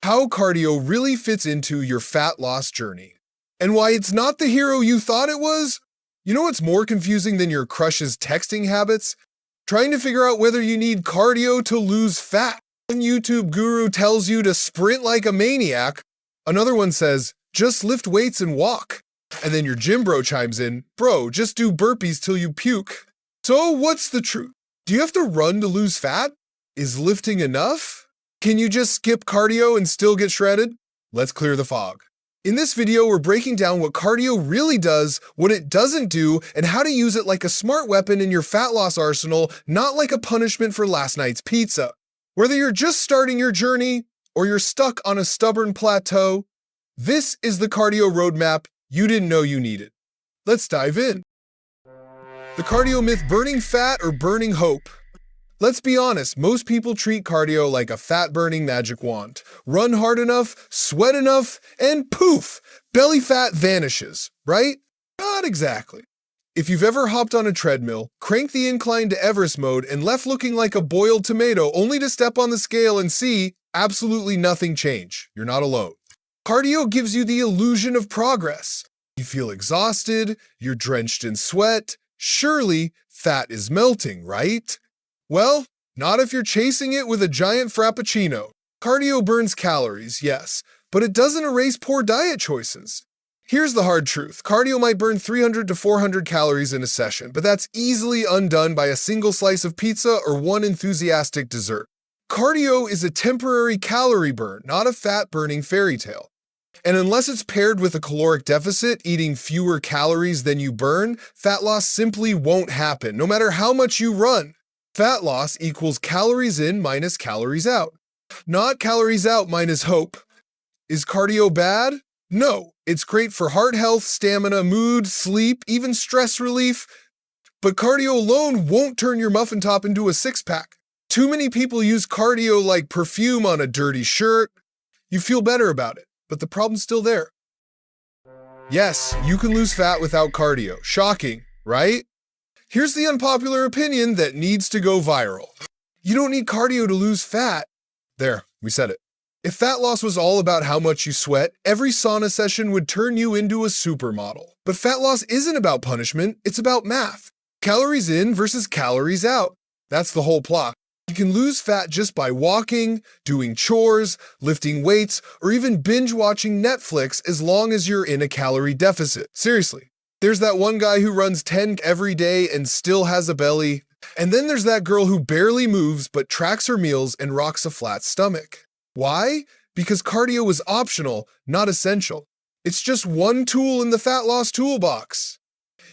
how cardio really fits into your fat loss journey, and why it's not the hero you thought it was. You know what's more confusing than your crush's texting habits? Trying to figure out whether you need cardio to lose fat. One YouTube guru tells you to sprint like a maniac. Another one says, just lift weights and walk. And then your gym bro chimes in, bro, just do burpees till you puke. So what's the truth? Do you have to run to lose fat? Is lifting enough? Can you just skip cardio and still get shredded? Let's clear the fog. In this video, we're breaking down what cardio really does, what it doesn't do, and how to use it like a smart weapon in your fat loss arsenal, not like a punishment for last night's pizza. Whether you're just starting your journey or you're stuck on a stubborn plateau, this is the cardio roadmap you didn't know you needed. Let's dive in. The cardio myth: burning fat or burning hope. Let's be honest, most people treat cardio like a fat-burning magic wand. Run hard enough, sweat enough, and poof, belly fat vanishes, right? Not exactly. If you've ever hopped on a treadmill, cranked the incline to Everest mode, and left looking like a boiled tomato only to step on the scale and see absolutely nothing change, you're not alone. Cardio gives you the illusion of progress. You feel exhausted, you're drenched in sweat. Surely, fat is melting, right? Well, not if you're chasing it with a giant frappuccino. Cardio burns calories, yes, but it doesn't erase poor diet choices. Here's the hard truth. Cardio might burn 300 to 400 calories in a session, but that's easily undone by a single slice of pizza or one enthusiastic dessert. Cardio is a temporary calorie burn, not a fat-burning fairy tale. And unless it's paired with a caloric deficit, eating fewer calories than you burn, fat loss simply won't happen, no matter how much you run. Fat loss equals calories in minus calories out, not calories out minus hope. Is cardio bad? No, it's great for heart health, stamina, mood, sleep, even stress relief. But cardio alone won't turn your muffin top into a six-pack. Too many people use cardio like perfume on a dirty shirt. You feel better about it, but the problem's still there. Yes, you can lose fat without cardio. Shocking, right? Here's the unpopular opinion that needs to go viral. You don't need cardio to lose fat. There, we said it. If fat loss was all about how much you sweat, every sauna session would turn you into a supermodel. But fat loss isn't about punishment, it's about math. Calories in versus calories out. That's the whole plot. You can lose fat just by walking, doing chores, lifting weights, or even binge watching Netflix as long as you're in a calorie deficit. Seriously. There's that one guy who runs 10 every day and still has a belly. And then there's that girl who barely moves but tracks her meals and rocks a flat stomach. Why? Because cardio is optional, not essential. It's just one tool in the fat loss toolbox.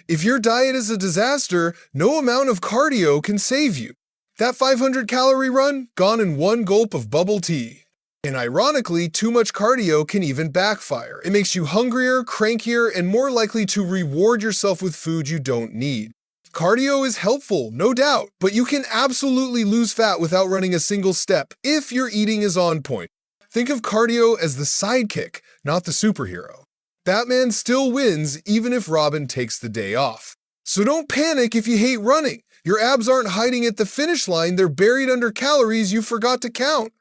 If your diet is a disaster, no amount of cardio can save you. That 500-calorie run, gone in one gulp of bubble tea. And ironically, too much cardio can even backfire. It makes you hungrier, crankier, and more likely to reward yourself with food you don't need. Cardio is helpful, no doubt, but you can absolutely lose fat without running a single step if your eating is on point. Think of cardio as the sidekick, not the superhero. Batman still wins even if Robin takes the day off. So don't panic if you hate running. Your abs aren't hiding at the finish line, they're buried under calories you forgot to count.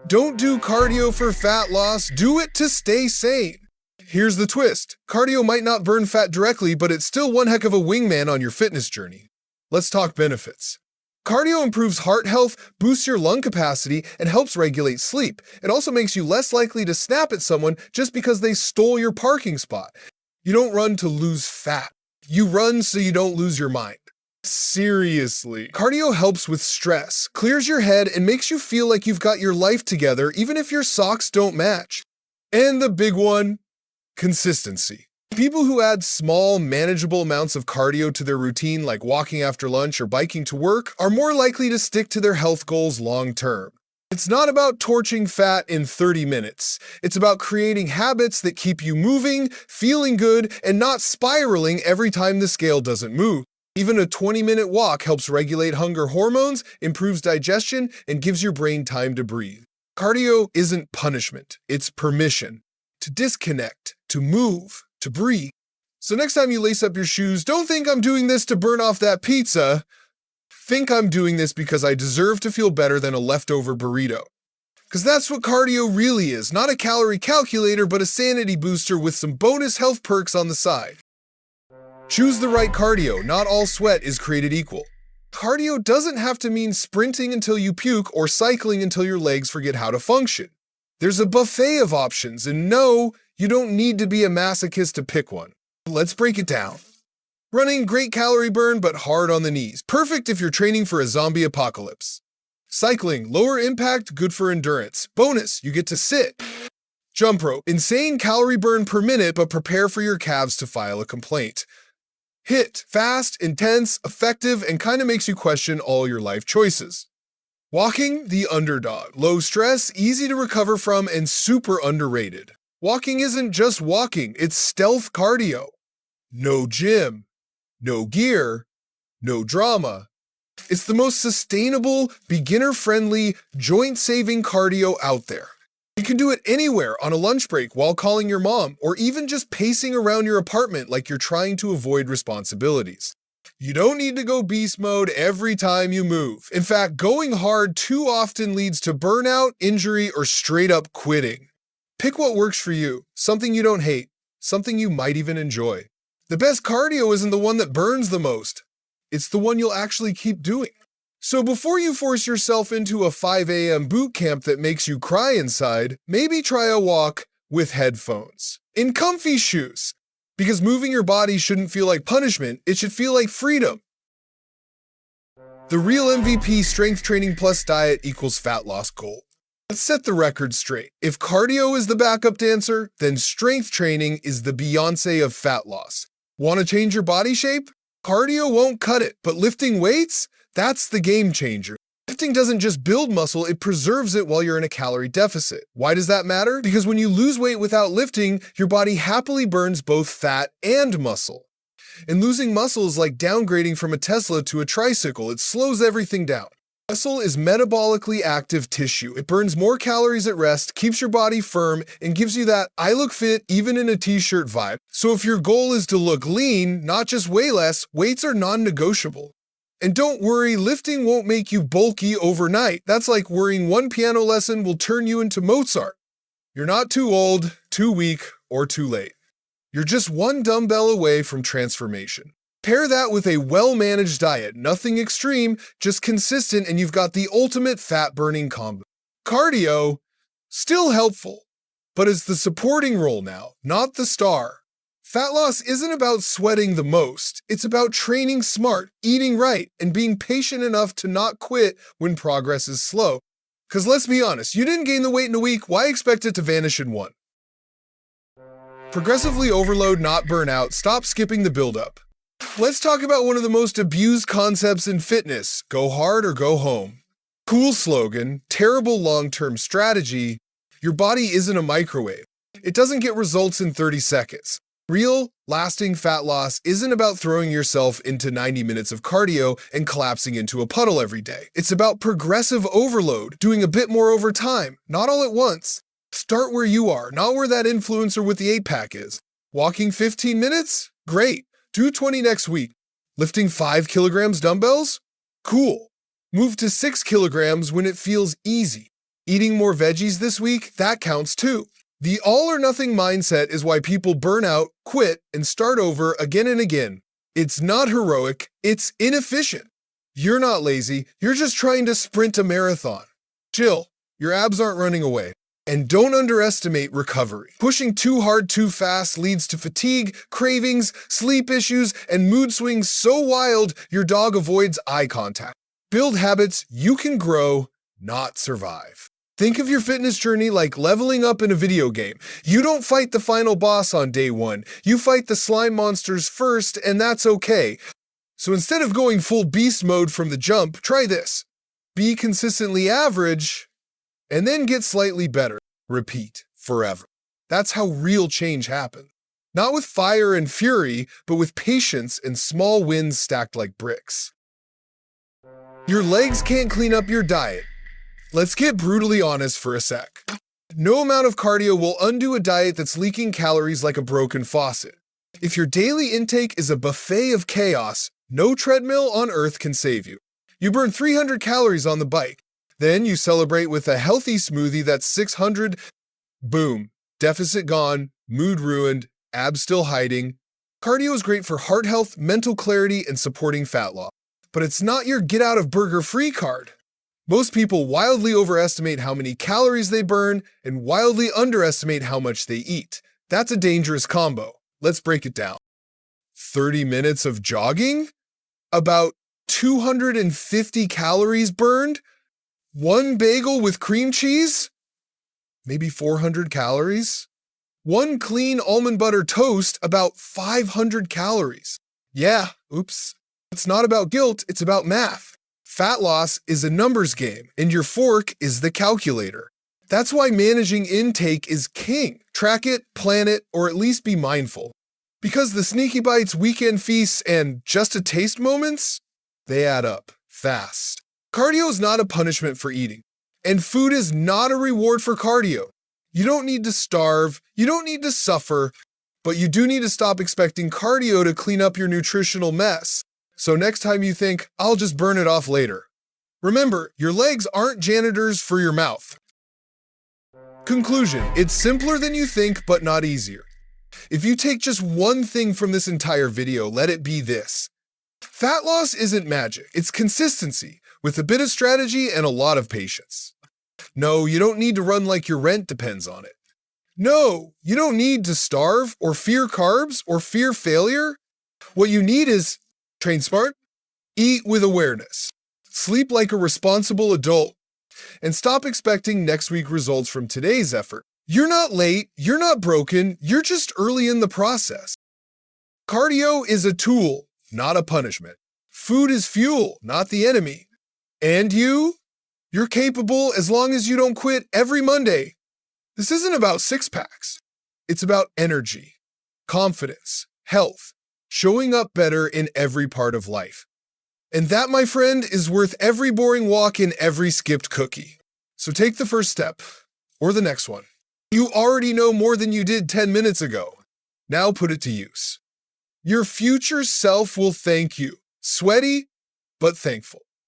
Don't do cardio for fat loss, do it to stay sane. Here's the twist. Cardio might not burn fat directly, but it's still one heck of a wingman on your fitness journey. Let's talk benefits. Cardio improves heart health, boosts your lung capacity, and helps regulate sleep. It also makes you less likely to snap at someone just because they stole your parking spot. You don't run to lose fat. You run so you don't lose your mind. Seriously. Cardio helps with stress, clears your head, and makes you feel like you've got your life together even if your socks don't match. And the big one, consistency. People who add small, manageable amounts of cardio to their routine, like walking after lunch or biking to work, are more likely to stick to their health goals long term. It's not about torching fat in 30 minutes. It's about creating habits that keep you moving, feeling good, and not spiraling every time the scale doesn't move. Even a 20-minute walk helps regulate hunger hormones, improves digestion, and gives your brain time to breathe. Cardio isn't punishment, it's permission. To disconnect, to move, to breathe. So next time you lace up your shoes, don't think I'm doing this to burn off that pizza. Think I'm doing this because I deserve to feel better than a leftover burrito. Because that's what cardio really is, not a calorie calculator, but a sanity booster with some bonus health perks on the side. Choose the right cardio. Not all sweat is created equal. Cardio doesn't have to mean sprinting until you puke or cycling until your legs forget how to function. There's a buffet of options, and no, you don't need to be a masochist to pick one. Let's break it down. Running, great calorie burn, but hard on the knees. Perfect if you're training for a zombie apocalypse. Cycling, lower impact, good for endurance. Bonus, you get to sit. Jump rope, insane calorie burn per minute, but prepare for your calves to file a complaint. HIIT, fast, intense, effective, and kind of makes you question all your life choices. Walking, the underdog. Low stress, easy to recover from, and super underrated. Walking isn't just walking, it's stealth cardio. No gym, no gear, no drama. It's the most sustainable, beginner-friendly, joint-saving cardio out there. You can do it anywhere on a lunch break while calling your mom, or even just pacing around your apartment like you're trying to avoid responsibilities. You don't need to go beast mode every time you move. In fact, going hard too often leads to burnout, injury, or straight-up quitting. Pick what works for you, something you don't hate, something you might even enjoy. The best cardio isn't the one that burns the most. It's the one you'll actually keep doing. So before you force yourself into a 5 a.m. boot camp that makes you cry inside, maybe try a walk with headphones. In comfy shoes. Because moving your body shouldn't feel like punishment, it should feel like freedom. The real MVP strength training plus diet equals fat loss goal. Let's set the record straight. If cardio is the backup dancer, then strength training is the Beyoncé of fat loss. Want to change your body shape? Cardio won't cut it, but lifting weights? That's the game changer. Lifting doesn't just build muscle, it preserves it while you're in a calorie deficit. Why does that matter? Because when you lose weight without lifting, your body happily burns both fat and muscle. And losing muscle is like downgrading from a Tesla to a tricycle. It slows everything down. Muscle is metabolically active tissue. It burns more calories at rest, keeps your body firm, and gives you that I look fit even in a t-shirt vibe. So if your goal is to look lean, not just weigh less, weights are non-negotiable. And don't worry, lifting won't make you bulky overnight. That's like worrying one piano lesson will turn you into Mozart. You're not too old, too weak, or too late. You're just one dumbbell away from transformation. Pair that with a well-managed diet, nothing extreme, just consistent, and you've got the ultimate fat-burning combo. Cardio, still helpful, but it's the supporting role now, not the star. Fat loss isn't about sweating the most, it's about training smart, eating right, and being patient enough to not quit when progress is slow. Because let's be honest, you didn't gain the weight in a week, why expect it to vanish in one? Progressively overload, not burnout, stop skipping the buildup. Let's talk about one of the most abused concepts in fitness, go hard or go home. Cool slogan, terrible long-term strategy, your body isn't a microwave. It doesn't get results in 30 seconds. Real, lasting fat loss isn't about throwing yourself into 90 minutes of cardio and collapsing into a puddle every day. It's about progressive overload, doing a bit more over time, not all at once. Start where you are, not where that influencer with the 8-pack is. Walking 15 minutes? Great. Do 20 next week. Lifting 5 kilograms dumbbells? Cool. Move to 6 kilograms when it feels easy. Eating more veggies this week? That counts too. The all-or-nothing mindset is why people burn out, quit, and start over again and again. It's not heroic, it's inefficient. You're not lazy, you're just trying to sprint a marathon. Chill, your abs aren't running away. And don't underestimate recovery. Pushing too hard too fast leads to fatigue, cravings, sleep issues, and mood swings so wild your dog avoids eye contact. Build habits you can grow, not survive. Think of your fitness journey like leveling up in a video game. You don't fight the final boss on day one. You fight the slime monsters first, and that's okay. So instead of going full beast mode from the jump, try this. Be consistently average, and then get slightly better. Repeat forever. That's how real change happens. Not with fire and fury, but with patience and small wins stacked like bricks. Your legs can't clean up your diet. Let's get brutally honest for a sec. No amount of cardio will undo a diet that's leaking calories like a broken faucet. If your daily intake is a buffet of chaos, no treadmill on earth can save you. You burn 300 calories on the bike. Then you celebrate with a healthy smoothie that's 600. Boom. Deficit gone, mood ruined, abs still hiding. Cardio is great for heart health, mental clarity, and supporting fat loss. But it's not your get out of burger free card. Most people wildly overestimate how many calories they burn and wildly underestimate how much they eat. That's a dangerous combo. Let's break it down. 30 minutes of jogging? About 250 calories burned? One bagel with cream cheese? Maybe 400 calories? One clean almond butter toast, about 500 calories. Yeah, oops. It's not about guilt, it's about math. Fat loss is a numbers game, and your fork is the calculator. That's why managing intake is king. Track it, plan it, or at least be mindful. Because the sneaky bites, weekend feasts, and just a taste moments, they add up fast. Cardio is not a punishment for eating, and food is not a reward for cardio. You don't need to starve, you don't need to suffer, but you do need to stop expecting cardio to clean up your nutritional mess. So next time you think, I'll just burn it off later. Remember, your legs aren't janitors for your mouth. Conclusion: it's simpler than you think, but not easier. If you take just one thing from this entire video, let it be this. Fat loss isn't magic, it's consistency, with a bit of strategy and a lot of patience. No, you don't need to run like your rent depends on it. No, you don't need to starve or fear carbs or fear failure. What you need is train smart, eat with awareness, sleep like a responsible adult, and stop expecting next week results from today's effort. You're not late, you're not broken, you're just early in the process. Cardio is a tool, not a punishment. Food is fuel, not the enemy. And you're capable as long as you don't quit every Monday. This isn't about six-packs. It's about energy, confidence, health, showing up better in every part of life. And that, my friend, is worth every boring walk and every skipped cookie. So take the first step, or the next one. You already know more than you did 10 minutes ago. Now put it to use. Your future self will thank you. Sweaty, but thankful.